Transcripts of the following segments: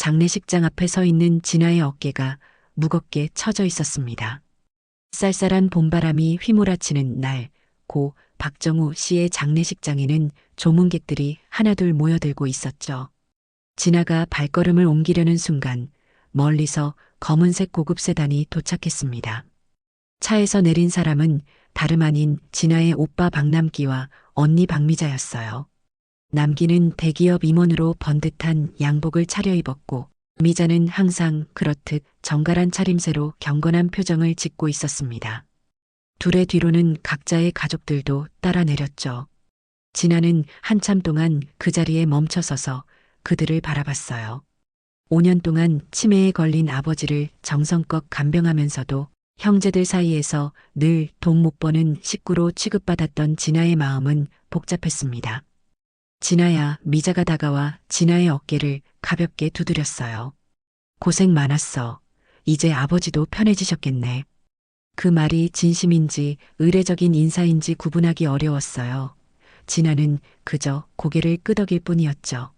장례식장 앞에 서 있는 진아의 어깨가 무겁게 처져 있었습니다. 쌀쌀한 봄바람이 휘몰아치는 날, 고 박정우 씨의 장례식장에는 조문객들이 하나둘 모여들고 있었죠. 진아가 발걸음을 옮기려는 순간 멀리서 검은색 고급 세단이 도착했습니다. 차에서 내린 사람은 다름 아닌 진아의 오빠 박남기와 언니 박미자였어요. 남기는 대기업 임원으로 번듯한 양복을 차려입었고 미자는 항상 그렇듯 정갈한 차림새로 경건한 표정을 짓고 있었습니다. 둘의 뒤로는 각자의 가족들도 따라 내렸죠. 진아는 한참 동안 그 자리에 멈춰서서 그들을 바라봤어요. 5년 동안 치매에 걸린 아버지를 정성껏 간병하면서도 형제들 사이에서 늘 돈 못 버는 식구로 취급받았던 진아의 마음은 복잡했습니다. 진아야, 미자가 다가와 진아의 어깨를 가볍게 두드렸어요. 고생 많았어. 이제 아버지도 편해지셨겠네. 그 말이 진심인지 의례적인 인사인지 구분하기 어려웠어요. 진아는 그저 고개를 끄덕일 뿐이었죠.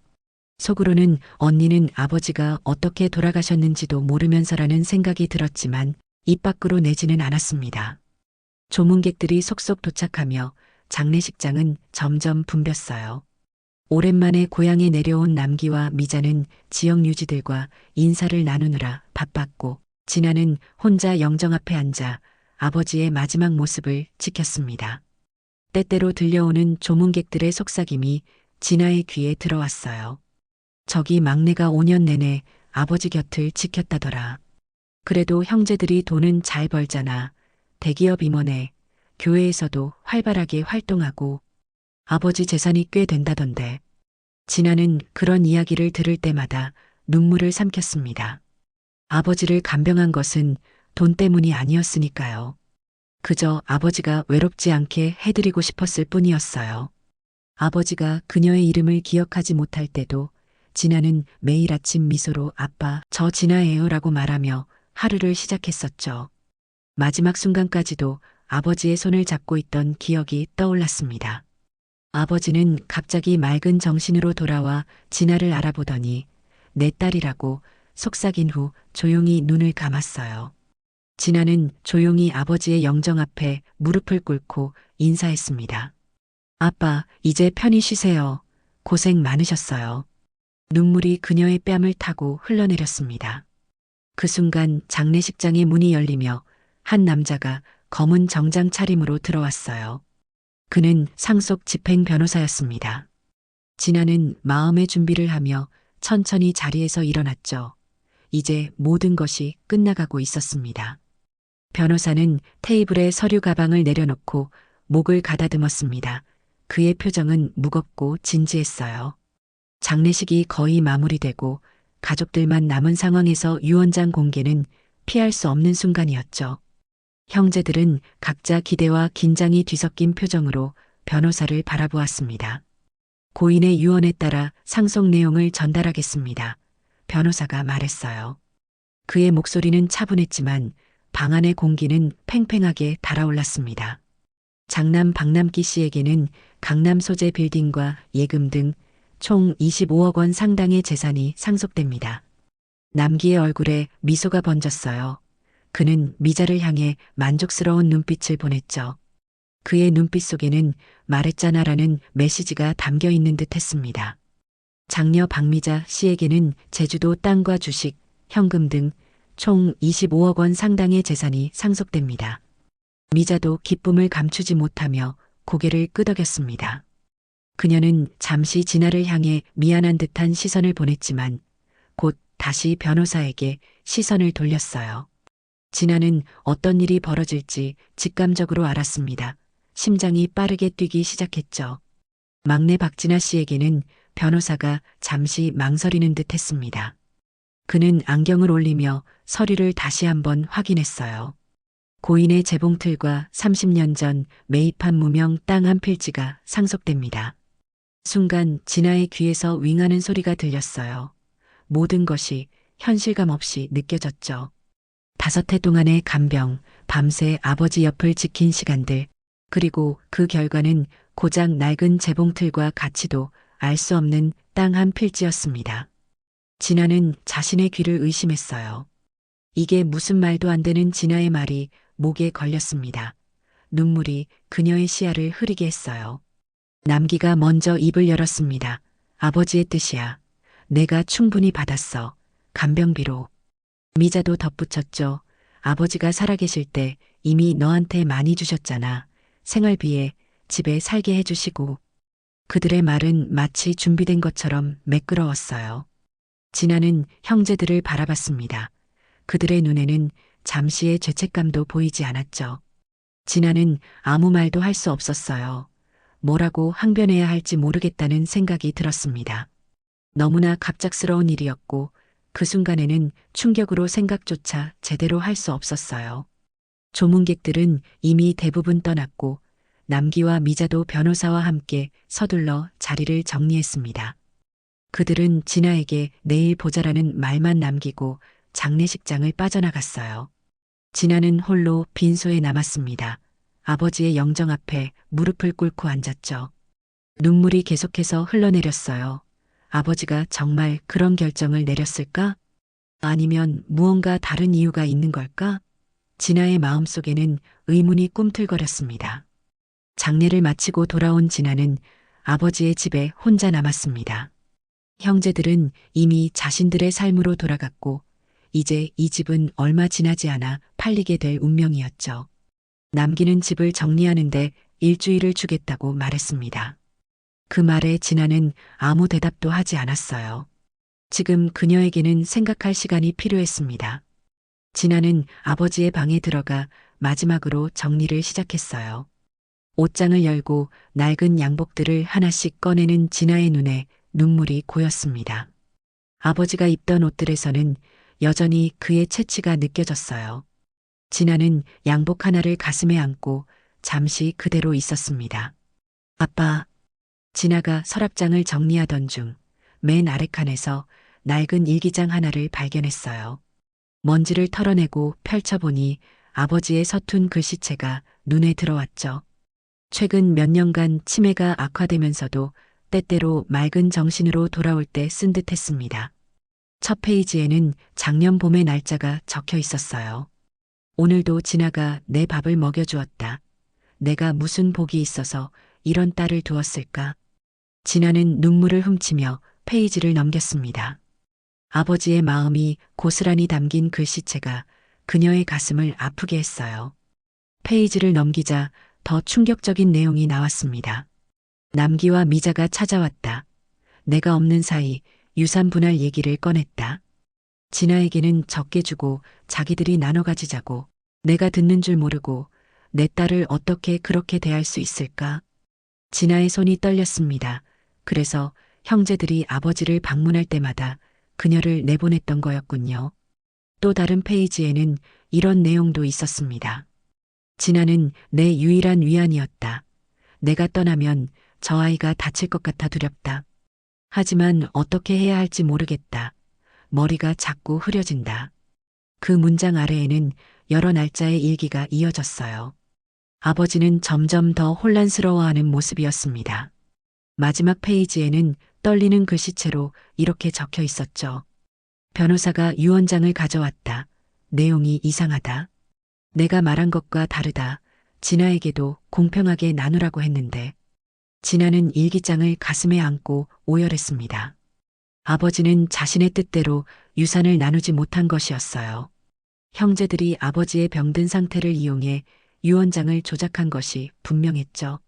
속으로는 언니는 아버지가 어떻게 돌아가셨는지도 모르면서라는 생각이 들었지만 입 밖으로 내지는 않았습니다. 조문객들이 속속 도착하며 장례식장은 점점 붐볐어요. 오랜만에 고향에 내려온 남기와 미자는 지역 유지들과 인사를 나누느라 바빴고 진아는 혼자 영정 앞에 앉아 아버지의 마지막 모습을 지켰습니다. 때때로 들려오는 조문객들의 속삭임이 진아의 귀에 들어왔어요. 저기 막내가 5년 내내 아버지 곁을 지켰다더라. 그래도 형제들이 돈은 잘 벌잖아. 대기업 임원에 교회에서도 활발하게 활동하고 아버지 재산이 꽤 된다던데. 진아는 그런 이야기를 들을 때마다 눈물을 삼켰습니다. 아버지를 간병한 것은 돈 때문이 아니었으니까요. 그저 아버지가 외롭지 않게 해드리고 싶었을 뿐이었어요. 아버지가 그녀의 이름을 기억하지 못할 때도 진아는 매일 아침 미소로 아빠, 저 진아예요 라고 말하며 하루를 시작했었죠. 마지막 순간까지도 아버지의 손을 잡고 있던 기억이 떠올랐습니다. 아버지는 갑자기 맑은 정신으로 돌아와 진아를 알아보더니 내 딸이라고 속삭인 후 조용히 눈을 감았어요. 진아는 조용히 아버지의 영정 앞에 무릎을 꿇고 인사했습니다. 아빠, 이제 편히 쉬세요. 고생 많으셨어요. 눈물이 그녀의 뺨을 타고 흘러내렸습니다. 그 순간 장례식장의 문이 열리며 한 남자가 검은 정장 차림으로 들어왔어요. 그는 상속 집행 변호사였습니다. 진아는 마음의 준비를 하며 천천히 자리에서 일어났죠. 이제 모든 것이 끝나가고 있었습니다. 변호사는 테이블에 서류 가방을 내려놓고 목을 가다듬었습니다. 그의 표정은 무겁고 진지했어요. 장례식이 거의 마무리되고 가족들만 남은 상황에서 유언장 공개는 피할 수 없는 순간이었죠. 형제들은 각자 기대와 긴장이 뒤섞인 표정으로 변호사를 바라보았습니다. 고인의 유언에 따라 상속 내용을 전달하겠습니다. 변호사가 말했어요. 그의 목소리는 차분했지만 방 안의 공기는 팽팽하게 달아올랐습니다. 장남 박남기 씨에게는 강남 소재 빌딩과 예금 등 총 25억 원 상당의 재산이 상속됩니다. 남기의 얼굴에 미소가 번졌어요. 그는 미자를 향해 만족스러운 눈빛을 보냈죠. 그의 눈빛 속에는 말했잖아라는 메시지가 담겨 있는 듯 했습니다. 장녀 박미자 씨에게는 제주도 땅과 주식, 현금 등 총 25억 원 상당의 재산이 상속됩니다. 미자도 기쁨을 감추지 못하며 고개를 끄덕였습니다. 그녀는 잠시 진아를 향해 미안한 듯한 시선을 보냈지만 곧 다시 변호사에게 시선을 돌렸어요. 진아는 어떤 일이 벌어질지 직감적으로 알았습니다. 심장이 빠르게 뛰기 시작했죠. 막내 박진아 씨에게는 변호사가 잠시 망설이는 듯 했습니다. 그는 안경을 올리며 서류를 다시 한번 확인했어요. 고인의 재봉틀과 30년 전 매입한 무명 땅 한 필지가 상속됩니다. 순간 진아의 귀에서 윙하는 소리가 들렸어요. 모든 것이 현실감 없이 느껴졌죠. 5해 동안의 간병, 밤새 아버지 옆을 지킨 시간들, 그리고 그 결과는 고작 낡은 재봉틀과 가치도 알 수 없는 땅 한 필지였습니다. 진아는 자신의 귀를 의심했어요. 이게 무슨 말도 안 되는 진아의 말이 목에 걸렸습니다. 눈물이 그녀의 시야를 흐리게 했어요. 남기가 먼저 입을 열었습니다. 아버지의 뜻이야. 내가 충분히 받았어. 간병비로. 미자도 덧붙였죠. 아버지가 살아계실 때 이미 너한테 많이 주셨잖아. 생활비에 집에 살게 해주시고. 그들의 말은 마치 준비된 것처럼 매끄러웠어요. 진아는 형제들을 바라봤습니다. 그들의 눈에는 잠시의 죄책감도 보이지 않았죠. 진아는 아무 말도 할 수 없었어요. 뭐라고 항변해야 할지 모르겠다는 생각이 들었습니다. 너무나 갑작스러운 일이었고 그 순간에는 충격으로 생각조차 제대로 할 수 없었어요. 조문객들은 이미 대부분 떠났고 남기와 미자도 변호사와 함께 서둘러 자리를 정리했습니다. 그들은 진아에게 내일 보자라는 말만 남기고 장례식장을 빠져나갔어요. 진아는 홀로 빈소에 남았습니다. 아버지의 영정 앞에 무릎을 꿇고 앉았죠. 눈물이 계속해서 흘러내렸어요. 아버지가 정말 그런 결정을 내렸을까? 아니면 무언가 다른 이유가 있는 걸까? 진아의 마음속에는 의문이 꿈틀거렸습니다. 장례를 마치고 돌아온 진아는 아버지의 집에 혼자 남았습니다. 형제들은 이미 자신들의 삶으로 돌아갔고 이제 이 집은 얼마 지나지 않아 팔리게 될 운명이었죠. 남기는 집을 정리하는데 일주일을 주겠다고 말했습니다. 그 말에 진아는 아무 대답도 하지 않았어요. 지금 그녀에게는 생각할 시간이 필요했습니다. 진아는 아버지의 방에 들어가 마지막으로 정리를 시작했어요. 옷장을 열고 낡은 양복들을 하나씩 꺼내는 진아의 눈에 눈물이 고였습니다. 아버지가 입던 옷들에서는 여전히 그의 채취가 느껴졌어요. 진아는 양복 하나를 가슴에 안고 잠시 그대로 있었습니다. 아빠, 진아가 서랍장을 정리하던 중 맨 아래 칸에서 낡은 일기장 하나를 발견했어요. 먼지를 털어내고 펼쳐보니 아버지의 서툰 글씨체가 눈에 들어왔죠. 최근 몇 년간 치매가 악화되면서도 때때로 맑은 정신으로 돌아올 때 쓴 듯했습니다. 첫 페이지에는 작년 봄의 날짜가 적혀 있었어요. 오늘도 진아가 내 밥을 먹여주었다. 내가 무슨 복이 있어서 이런 딸을 두었을까? 진아는 눈물을 훔치며 페이지를 넘겼습니다. 아버지의 마음이 고스란히 담긴 글씨체가 그녀의 가슴을 아프게 했어요. 페이지를 넘기자 더 충격적인 내용이 나왔습니다. 남기와 미자가 찾아왔다. 내가 없는 사이 유산 분할 얘기를 꺼냈다. 진아에게는 적게 주고 자기들이 나눠 가지자고. 내가 듣는 줄 모르고 내 딸을 어떻게 그렇게 대할 수 있을까? 진아의 손이 떨렸습니다. 그래서 형제들이 아버지를 방문할 때마다 그녀를 내보냈던 거였군요. 또 다른 페이지에는 이런 내용도 있었습니다. 진아는 내 유일한 위안이었다. 내가 떠나면 저 아이가 다칠 것 같아 두렵다. 하지만 어떻게 해야 할지 모르겠다. 머리가 자꾸 흐려진다. 그 문장 아래에는 여러 날짜의 일기가 이어졌어요. 아버지는 점점 더 혼란스러워하는 모습이었습니다. 마지막 페이지에는 떨리는 글씨체로 이렇게 적혀 있었죠. 변호사가 유언장을 가져왔다. 내용이 이상하다. 내가 말한 것과 다르다. 진아에게도 공평하게 나누라고 했는데. 진아는 일기장을 가슴에 안고 오열했습니다. 아버지는 자신의 뜻대로 유산을 나누지 못한 것이었어요. 형제들이 아버지의 병든 상태를 이용해 유언장을 조작한 것이 분명했죠.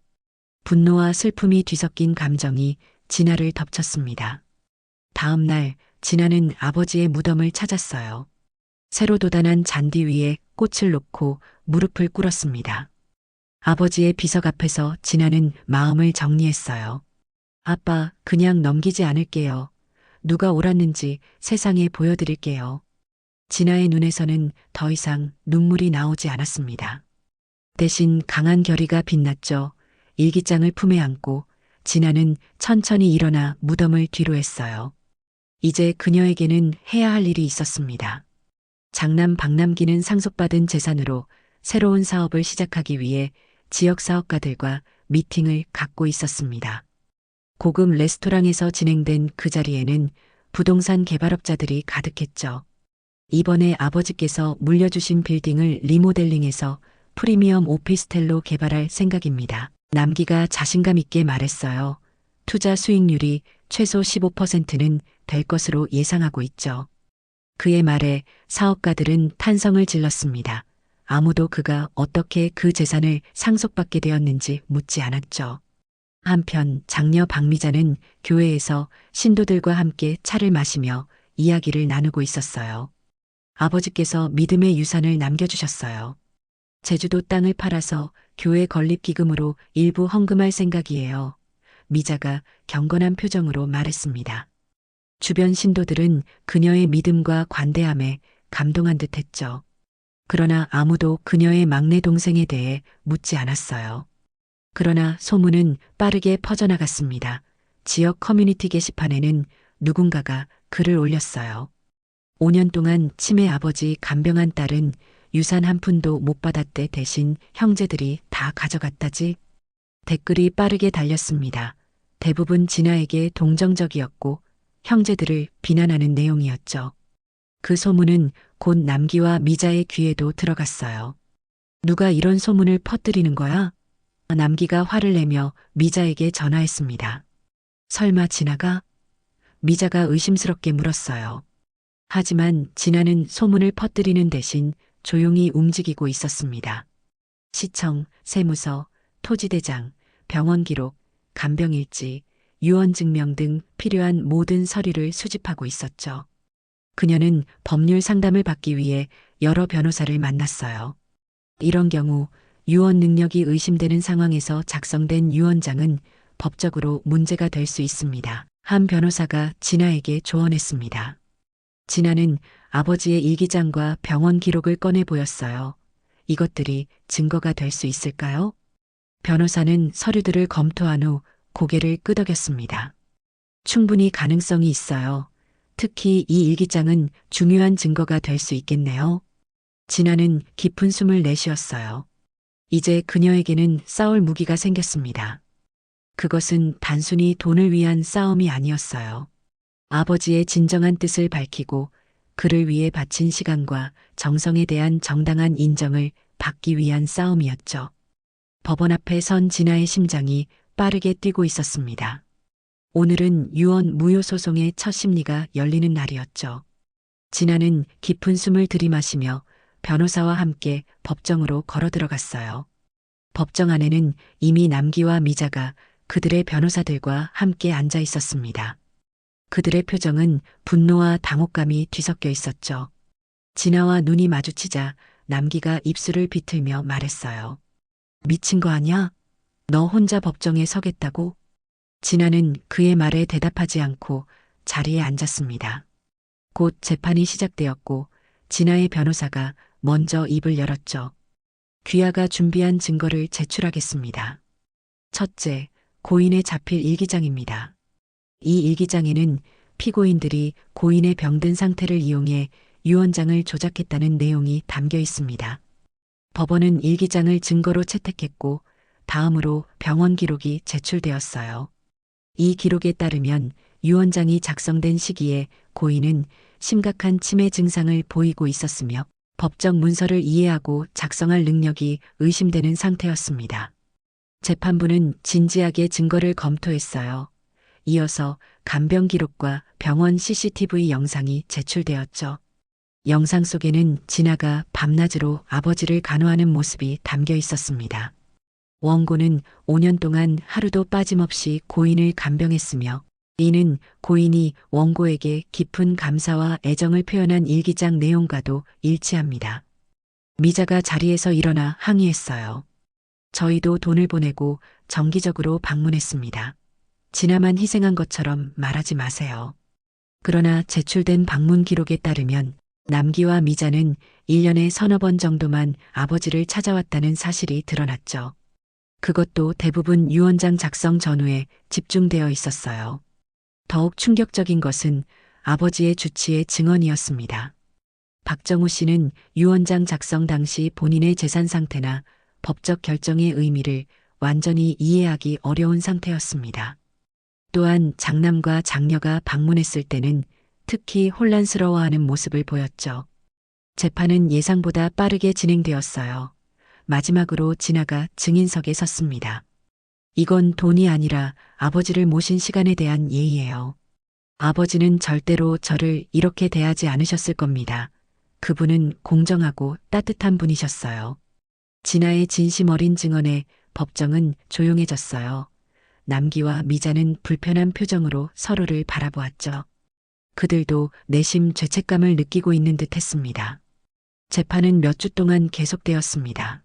분노와 슬픔이 뒤섞인 감정이 진아를 덮쳤습니다. 다음 날 진아는 아버지의 무덤을 찾았어요. 새로 도단한 잔디 위에 꽃을 놓고 무릎을 꿇었습니다. 아버지의 비석 앞에서 진아는 마음을 정리했어요. 아빠, 그냥 넘기지 않을게요. 누가 옳았는지 세상에 보여드릴게요. 진아의 눈에서는 더 이상 눈물이 나오지 않았습니다. 대신 강한 결의가 빛났죠. 일기장을 품에 안고 진아는 천천히 일어나 무덤을 뒤로 했어요. 이제 그녀에게는 해야 할 일이 있었습니다. 장남 박남기는 상속받은 재산으로 새로운 사업을 시작하기 위해 지역 사업가들과 미팅을 갖고 있었습니다. 고급 레스토랑에서 진행된 그 자리에는 부동산 개발업자들이 가득했죠. 이번에 아버지께서 물려주신 빌딩을 리모델링해서 프리미엄 오피스텔로 개발할 생각입니다. 남기가 자신감 있게 말했어요. 투자 수익률이 최소 15%는 될 것으로 예상하고 있죠. 그의 말에 사업가들은 탄성을 질렀습니다. 아무도 그가 어떻게 그 재산을 상속받게 되었는지 묻지 않았죠. 한편 장녀 박미자는 교회에서 신도들과 함께 차를 마시며 이야기를 나누고 있었어요. 아버지께서 믿음의 유산을 남겨주셨어요. 제주도 땅을 팔아서 교회 건립기금으로 일부 헌금할 생각이에요. 미자가 경건한 표정으로 말했습니다. 주변 신도들은 그녀의 믿음과 관대함에 감동한 듯 했죠. 그러나 아무도 그녀의 막내 동생에 대해 묻지 않았어요. 그러나 소문은 빠르게 퍼져나갔습니다. 지역 커뮤니티 게시판에는 누군가가 글을 올렸어요. 5년 동안 치매 아버지 간병한 딸은 유산 한 푼도 못 받았대. 대신 형제들이 다 가져갔다지. 댓글이 빠르게 달렸습니다. 대부분 진아에게 동정적이었고 형제들을 비난하는 내용이었죠. 그 소문은 곧 남기와 미자의 귀에도 들어갔어요. 누가 이런 소문을 퍼뜨리는 거야? 남기가 화를 내며 미자에게 전화했습니다. 설마 진아가? 미자가 의심스럽게 물었어요. 하지만 진아는 소문을 퍼뜨리는 대신 조용히 움직이고 있었습니다. 시청, 세무서, 토지대장, 병원 기록, 간병일지, 유언증명 등 필요한 모든 서류를 수집하고 있었죠. 그녀는 법률 상담을 받기 위해 여러 변호사를 만났어요. 이런 경우 유언 능력이 의심되는 상황에서 작성된 유언장은 법적으로 문제가 될 수 있습니다. 한 변호사가 진아에게 조언했습니다. 진아는 아버지의 일기장과 병원 기록을 꺼내 보였어요. 이것들이 증거가 될 수 있을까요? 변호사는 서류들을 검토한 후 고개를 끄덕였습니다. 충분히 가능성이 있어요. 특히 이 일기장은 중요한 증거가 될 수 있겠네요. 진아는 깊은 숨을 내쉬었어요. 이제 그녀에게는 싸울 무기가 생겼습니다. 그것은 단순히 돈을 위한 싸움이 아니었어요. 아버지의 진정한 뜻을 밝히고 그를 위해 바친 시간과 정성에 대한 정당한 인정을 받기 위한 싸움이었죠. 법원 앞에 선 진아의 심장이 빠르게 뛰고 있었습니다. 오늘은 유언 무효 소송의 첫 심리가 열리는 날이었죠. 진아는 깊은 숨을 들이마시며 변호사와 함께 법정으로 걸어 들어갔어요. 법정 안에는 이미 남기와 미자가 그들의 변호사들과 함께 앉아 있었습니다. 그들의 표정은 분노와 당혹감이 뒤섞여 있었죠. 진아와 눈이 마주치자 남기가 입술을 비틀며 말했어요. 미친 거 아냐? 너 혼자 법정에 서겠다고? 진아는 그의 말에 대답하지 않고 자리에 앉았습니다. 곧 재판이 시작되었고 진아의 변호사가 먼저 입을 열었죠. 귀하가 준비한 증거를 제출하겠습니다. 첫째, 고인의 자필 일기장입니다. 이 일기장에는 피고인들이 고인의 병든 상태를 이용해 유언장을 조작했다는 내용이 담겨 있습니다. 법원은 일기장을 증거로 채택했고 다음으로 병원 기록이 제출되었어요. 이 기록에 따르면 유언장이 작성된 시기에 고인은 심각한 치매 증상을 보이고 있었으며 법적 문서를 이해하고 작성할 능력이 의심되는 상태였습니다. 재판부는 진지하게 증거를 검토했어요. 이어서 간병 기록과 병원 CCTV 영상이 제출되었죠. 영상 속에는 진아가 밤낮으로 아버지를 간호하는 모습이 담겨 있었습니다. 원고는 5년 동안 하루도 빠짐없이 고인을 간병했으며 이는 고인이 원고에게 깊은 감사와 애정을 표현한 일기장 내용과도 일치합니다. 미자가 자리에서 일어나 항의했어요. 저희도 돈을 보내고 정기적으로 방문했습니다. 진아만 희생한 것처럼 말하지 마세요. 그러나 제출된 방문 기록에 따르면 남기와 미자는 1년에 서너 번 정도만 아버지를 찾아왔다는 사실이 드러났죠. 그것도 대부분 유언장 작성 전후에 집중되어 있었어요. 더욱 충격적인 것은 아버지의 주치의 증언이었습니다. 박정우 씨는 유언장 작성 당시 본인의 재산 상태나 법적 결정의 의미를 완전히 이해하기 어려운 상태였습니다. 또한 장남과 장녀가 방문했을 때는 특히 혼란스러워하는 모습을 보였죠. 재판은 예상보다 빠르게 진행되었어요. 마지막으로 진아가 증인석에 섰습니다. 이건 돈이 아니라 아버지를 모신 시간에 대한 예의예요. 아버지는 절대로 저를 이렇게 대하지 않으셨을 겁니다. 그분은 공정하고 따뜻한 분이셨어요. 진아의 진심 어린 증언에 법정은 조용해졌어요. 남기와 미자는 불편한 표정으로 서로를 바라보았죠. 그들도 내심 죄책감을 느끼고 있는 듯 했습니다. 재판은 몇 주 동안 계속되었습니다.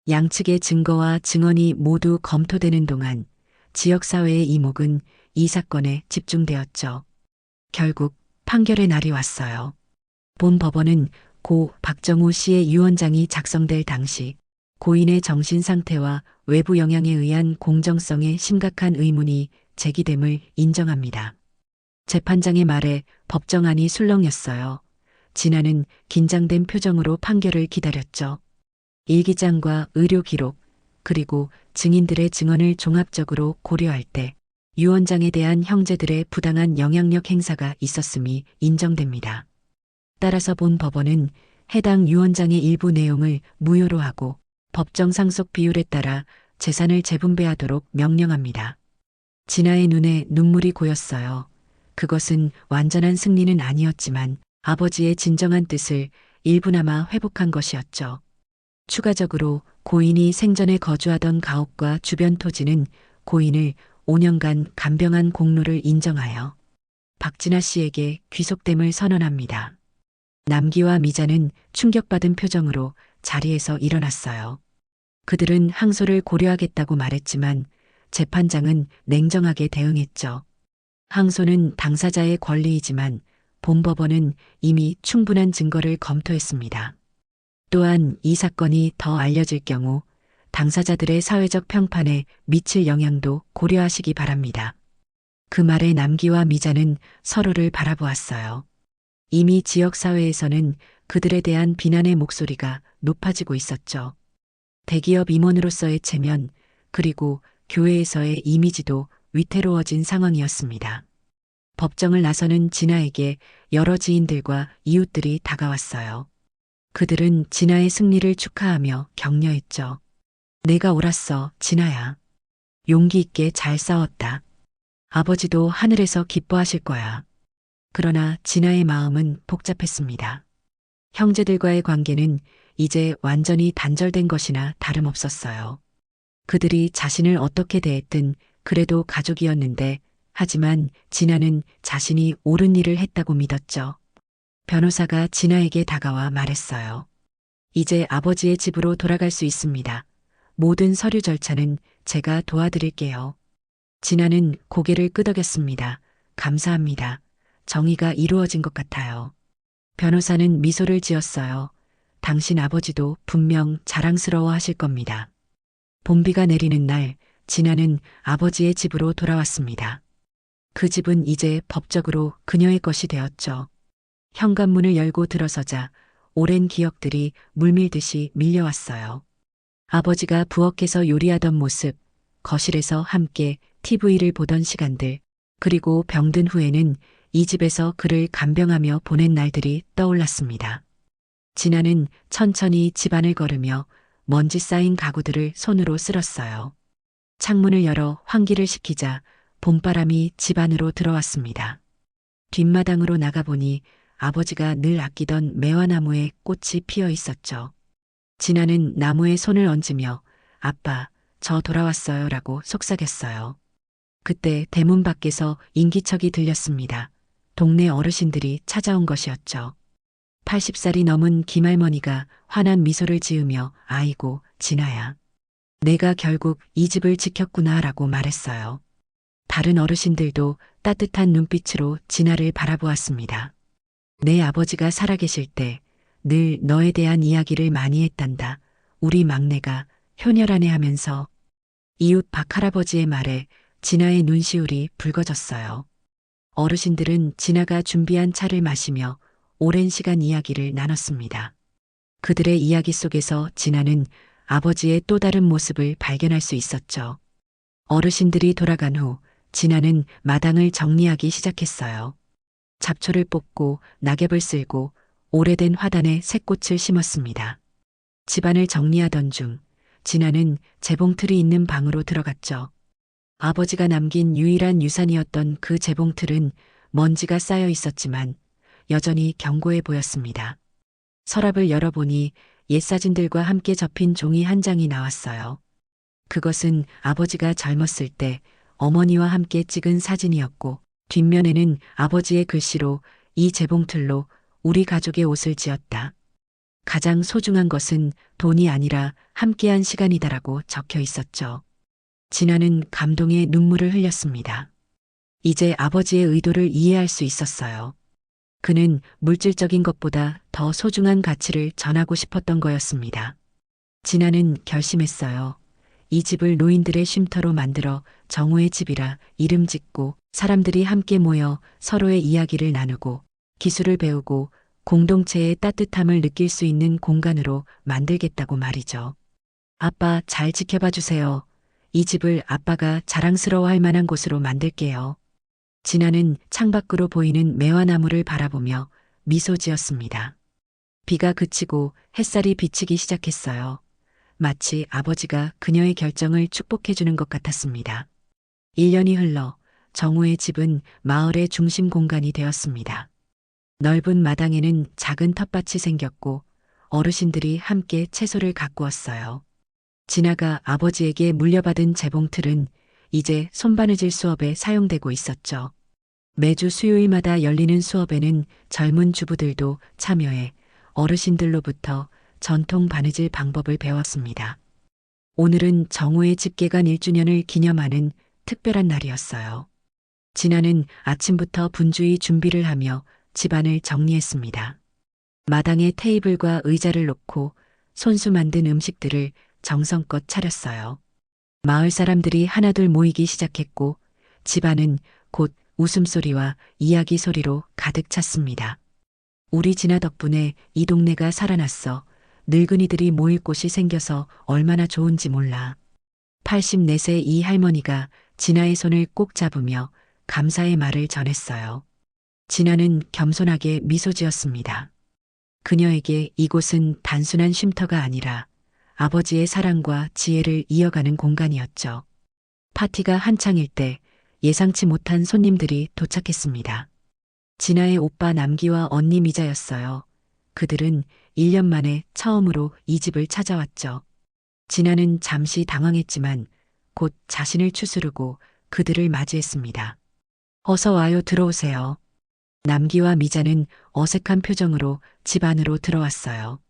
양측의 증거와 증언이 모두 검토되는 동안 지역사회의 이목은 이 사건에 집중되었죠. 결국 판결의 날이 왔어요. 본 법원은 고 박정우 씨의 유언장이 작성될 당시 고인의 정신 상태와 외부 영향에 의한 공정성에 심각한 의문이 제기됨을 인정합니다. 재판장의 말에 법정안이 술렁였어요. 진아는 긴장된 표정으로 판결을 기다렸죠. 일기장과 의료 기록, 그리고 증인들의 증언을 종합적으로 고려할 때 유언장에 대한 형제들의 부당한 영향력 행사가 있었음이 인정됩니다. 따라서 본 법원은 해당 유언장의 일부 내용을 무효로 하고 법정 상속 비율에 따라 재산을 재분배하도록 명령합니다. 진아의 눈에 눈물이 고였어요. 그것은 완전한 승리는 아니었지만 아버지의 진정한 뜻을 일부나마 회복한 것이었죠. 추가적으로 고인이 생전에 거주하던 가옥과 주변 토지는 고인을 5년간 간병한 공로를 인정하여 박진아 씨에게 귀속됨을 선언합니다. 남기와 미자는 충격받은 표정으로 자리에서 일어났어요. 그들은 항소를 고려하겠다고 말했지만 재판장은 냉정하게 대응했죠. 항소는 당사자의 권리이지만 본법원은 이미 충분한 증거를 검토했습니다. 또한 이 사건이 더 알려질 경우 당사자들의 사회적 평판에 미칠 영향도 고려하시기 바랍니다. 그 말에 남기와 미자는 서로를 바라보았어요. 이미 지역사회에서는 그들에 대한 비난의 목소리가 높아지고 있었죠. 대기업 임원으로서의 체면, 그리고 교회에서의 이미지도 위태로워진 상황이었습니다. 법정을 나서는 진아에게 여러 지인들과 이웃들이 다가왔어요. 그들은 진아의 승리를 축하하며 격려했죠. 내가 옳았어, 진아야. 용기 있게 잘 싸웠다. 아버지도 하늘에서 기뻐하실 거야. 그러나 진아의 마음은 복잡했습니다. 형제들과의 관계는 이제 완전히 단절된 것이나 다름없었어요. 그들이 자신을 어떻게 대했든 그래도 가족이었는데, 하지만 진아는 자신이 옳은 일을 했다고 믿었죠. 변호사가 진아에게 다가와 말했어요. 이제 아버지의 집으로 돌아갈 수 있습니다. 모든 서류 절차는 제가 도와드릴게요. 진아는 고개를 끄덕였습니다. 감사합니다. 정의가 이루어진 것 같아요. 변호사는 미소를 지었어요. 당신 아버지도 분명 자랑스러워 하실 겁니다. 봄비가 내리는 날, 진아는 아버지의 집으로 돌아왔습니다. 그 집은 이제 법적으로 그녀의 것이 되었죠. 현관문을 열고 들어서자 오랜 기억들이 물밀듯이 밀려왔어요. 아버지가 부엌에서 요리하던 모습, 거실에서 함께 TV를 보던 시간들, 그리고 병든 후에는 이 집에서 그를 간병하며 보낸 날들이 떠올랐습니다. 진아는 천천히 집안을 걸으며 먼지 쌓인 가구들을 손으로 쓸었어요. 창문을 열어 환기를 시키자 봄바람이 집 안으로 들어왔습니다. 뒷마당으로 나가보니 아버지가 늘 아끼던 매화나무에 꽃이 피어 있었죠. 진아는 나무에 손을 얹으며 아빠, 저 돌아왔어요 라고 속삭였어요. 그때 대문 밖에서 인기척이 들렸습니다. 동네 어르신들이 찾아온 것이었죠. 80살이 넘은 김할머니가 환한 미소를 지으며 아이고, 진아야. 내가 결국 이 집을 지켰구나 라고 말했어요. 다른 어르신들도 따뜻한 눈빛으로 진아를 바라보았습니다. 내 아버지가 살아계실 때 늘 너에 대한 이야기를 많이 했단다. 우리 막내가 효녀라네 하면서 이웃 박할아버지의 말에 진아의 눈시울이 붉어졌어요. 어르신들은 진아가 준비한 차를 마시며 오랜 시간 이야기를 나눴습니다. 그들의 이야기 속에서 진아는 아버지의 또 다른 모습을 발견할 수 있었죠. 어르신들이 돌아간 후 진아는 마당을 정리하기 시작했어요. 잡초를 뽑고 낙엽을 쓸고 오래된 화단에 새 꽃을 심었습니다. 집안을 정리하던 중 진아는 재봉틀이 있는 방으로 들어갔죠. 아버지가 남긴 유일한 유산이었던 그 재봉틀은 먼지가 쌓여 있었지만 여전히 견고해 보였습니다. 서랍을 열어보니 옛 사진들과 함께 접힌 종이 한 장이 나왔어요. 그것은 아버지가 젊었을 때 어머니와 함께 찍은 사진이었고 뒷면에는 아버지의 글씨로 이 재봉틀로 우리 가족의 옷을 지었다. 가장 소중한 것은 돈이 아니라 함께한 시간이다라고 적혀 있었죠. 진아는 감동의 눈물을 흘렸습니다. 이제 아버지의 의도를 이해할 수 있었어요. 그는 물질적인 것보다 더 소중한 가치를 전하고 싶었던 거였습니다. 진아는 결심했어요. 이 집을 노인들의 쉼터로 만들어 정우의 집이라 이름 짓고 사람들이 함께 모여 서로의 이야기를 나누고 기술을 배우고 공동체의 따뜻함을 느낄 수 있는 공간으로 만들겠다고 말이죠. 아빠 잘 지켜봐 주세요. 이 집을 아빠가 자랑스러워할 만한 곳으로 만들게요. 진아는 창밖으로 보이는 매화나무를 바라보며 미소 지었습니다. 비가 그치고 햇살이 비치기 시작했어요. 마치 아버지가 그녀의 결정을 축복해주는 것 같았습니다. 1년이 흘러 정우의 집은 마을의 중심 공간이 되었습니다. 넓은 마당에는 작은 텃밭이 생겼고 어르신들이 함께 채소를 가꾸었어요. 진아가 아버지에게 물려받은 재봉틀은 이제 손바느질 수업에 사용되고 있었죠. 매주 수요일마다 열리는 수업에는 젊은 주부들도 참여해 어르신들로부터 전통 바느질 방법을 배웠습니다. 오늘은 정우의 집계관 1주년을 기념하는 특별한 날이었어요. 진아는 아침부터 분주히 준비를 하며 집안을 정리했습니다. 마당에 테이블과 의자를 놓고 손수 만든 음식들을 정성껏 차렸어요. 마을 사람들이 하나둘 모이기 시작했고 집안은 곧 웃음소리와 이야기 소리로 가득 찼습니다. 우리 진아 덕분에 이 동네가 살아났어. 늙은이들이 모일 곳이 생겨서 얼마나 좋은지 몰라. 84세 이 할머니가 진아의 손을 꼭 잡으며 감사의 말을 전했어요. 진아는 겸손하게 미소 지었습니다. 그녀에게 이곳은 단순한 쉼터가 아니라 아버지의 사랑과 지혜를 이어가는 공간이었죠. 파티가 한창일 때 예상치 못한 손님들이 도착했습니다. 진아의 오빠 남기와 언니 미자였어요. 그들은 1년 만에 처음으로 이 집을 찾아왔죠. 진아는 잠시 당황했지만 곧 자신을 추스르고 그들을 맞이했습니다. 어서 와요, 들어오세요. 남기와 미자는 어색한 표정으로 집 안으로 들어왔어요.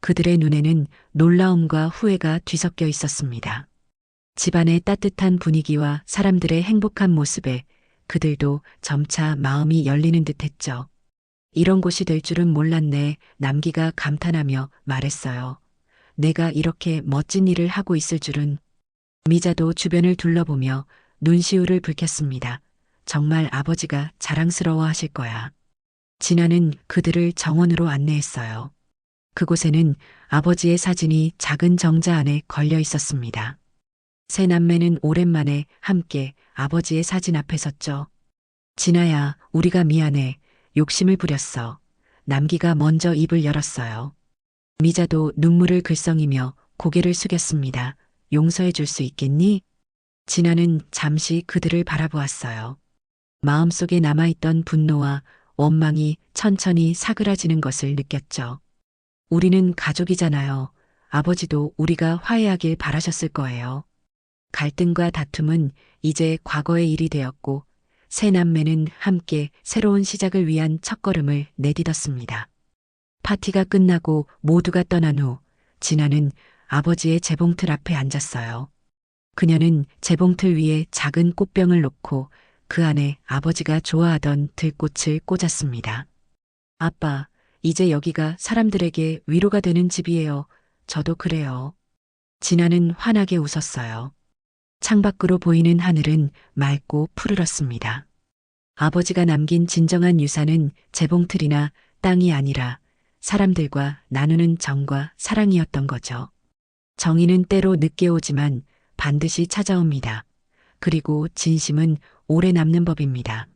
그들의 눈에는 놀라움과 후회가 뒤섞여 있었습니다. 집안의 따뜻한 분위기와 사람들의 행복한 모습에 그들도 점차 마음이 열리는 듯했죠. 이런 곳이 될 줄은 몰랐네. 남기가 감탄하며 말했어요. 내가 이렇게 멋진 일을 하고 있을 줄은. 미자도 주변을 둘러보며 눈시울을 붉혔습니다. 정말 아버지가 자랑스러워 하실 거야. 진아는 그들을 정원으로 안내했어요. 그곳에는 아버지의 사진이 작은 정자 안에 걸려 있었습니다. 세 남매는 오랜만에 함께 아버지의 사진 앞에 섰죠. 진아야, 우리가 미안해. 욕심을 부렸어. 남기가 먼저 입을 열었어요. 미자도 눈물을 글썽이며 고개를 숙였습니다. 용서해 줄 수 있겠니? 진아는 잠시 그들을 바라보았어요. 마음속에 남아있던 분노와 원망이 천천히 사그라지는 것을 느꼈죠. 우리는 가족이잖아요. 아버지도 우리가 화해하길 바라셨을 거예요. 갈등과 다툼은 이제 과거의 일이 되었고 세 남매는 함께 새로운 시작을 위한 첫걸음을 내딛었습니다. 파티가 끝나고 모두가 떠난 후 진아는 아버지의 재봉틀 앞에 앉았어요. 그녀는 재봉틀 위에 작은 꽃병을 놓고 그 안에 아버지가 좋아하던 들꽃을 꽂았습니다. 아빠, 이제 여기가 사람들에게 위로가 되는 집이에요. 저도 그래요. 진아는 환하게 웃었어요. 창밖으로 보이는 하늘은 맑고 푸르렀습니다. 아버지가 남긴 진정한 유산은 재봉틀이나 땅이 아니라 사람들과 나누는 정과 사랑이었던 거죠. 정의는 때로 늦게 오지만 반드시 찾아옵니다. 그리고 진심은 오래 남는 법입니다.